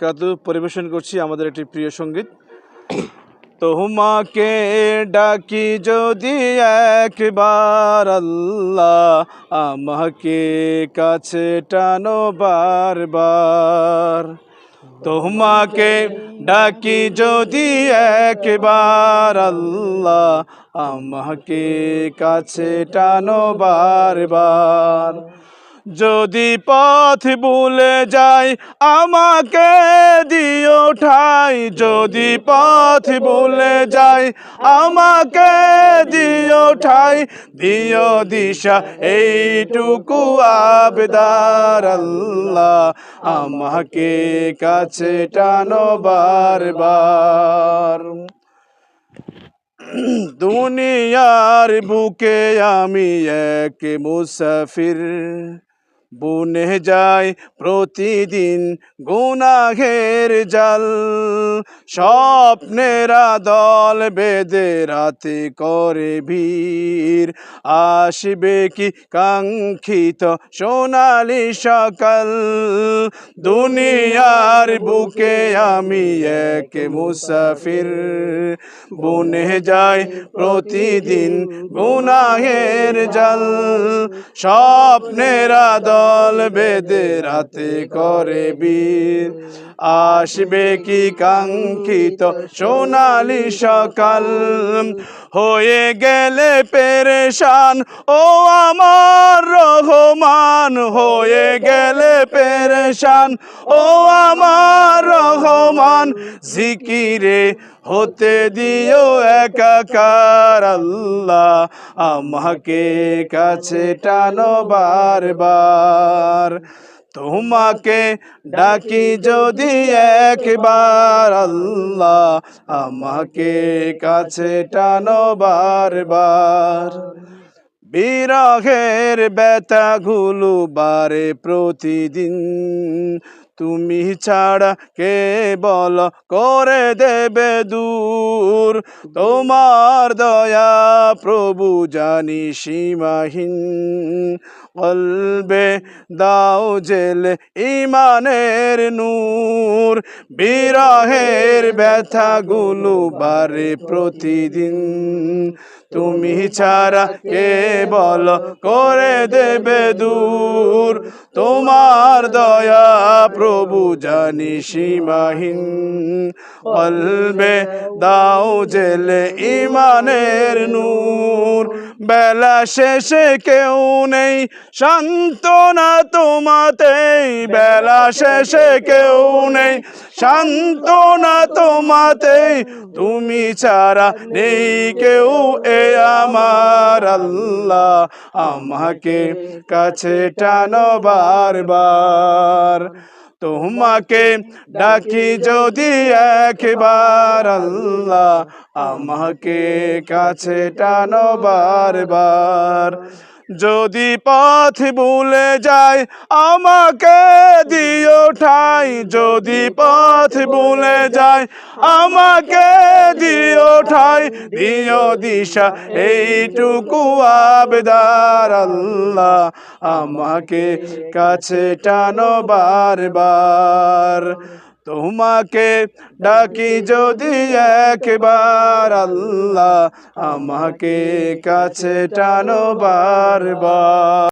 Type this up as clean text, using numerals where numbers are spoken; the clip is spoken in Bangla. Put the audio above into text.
বারাকাতুহু পরিবেশন করছি আমাদের একটি প্রিয় সঙ্গীত। তোমাকে ডাকি যদি একবার আল্লাহ, আমাকে কাছে টানো বারবার। তোমাকে ডাকি যদি একবার আল্লাহ, আমাকে কাছে টানো বারবার। যদি পথ ভুলে যাই আমাকে দিও ঠাই, যদি পথ ভুলে যাই আমাকে দিও ঠাই, দিও দিশা এইটুকু আবেদার আল্লাহ, আমাকে কাছে টানো বারবার। দুনিয়ার বুকে আমি এক মুসাফির, বুনে যাই প্রতিদিন গুনাহের জাল। স্বপ্নেরা দল বেঁধে রাতে করে ভিড়, আসবে কি কাঙ্ক্ষিত সোনালি সকাল। দুনিয়ার বুকে আমি এক মুসাফির, বুনে যাই প্রতিদিন গুনাহের জাল। স্বপ্নেরা দল বেঁধে রাতে করে বীর, আসবে কি কাঙ্ক্ষিত সোনালি সকাল। হয়ে গেলে পেরেশান ও আমার রহমান, হয়ে গেলে পেরেশান ও আমার রহমান। জিকিরে হতে দিও একাকার আল্লাহ, আমাকে কাছে টানো বারবার। তোমাকে ডাকি যদি একবার আল্লাহ, আমাকে কাছে টানো বারবার। বিরহের ব্যথাগুলো বারে প্রতিদিন, তুমি ছাড়া কে বল করে দেবে দূর। তোমার দয়া প্রভু জানি সীমাহীন, কলবে দাও জেলে ইমানের নূর। বিরহের ব্যথাগুলো বারে প্রতিদিন, তুমি ছাড়া কে বল করে দেবে দূর। তোমার দয়া প্রভু জানি সীমাহীন, কলবে দাও জেলে ইমানের নূর। বেলা শেষে কেউ নেই সান্ত্বনা তোমাতেই, বেলা শেষে কেউ নেই সান্ত্বনা তোমাতেই। তুমি ছাড়া নেই কেউ এ আমার আল্লাহ, আমাকে কাছে টানো বারবার। তোমাকে ডাকি যদি একবার আল্লাহ, আমাকে কাছে টানো বারবার। যদি পথ ভুলে যাই আমাকে দিও ঠাই, যদি পথ ভুলে যাই আমাকে দিও ঠাই, দিও দিশা এইটুকু আবেদার আল্লাহ, আমাকে কাছে টানো বারবার। তোমাকে ডাকি যদি একবার আল্লাহ, আমাকে কাছে টানো বারবার।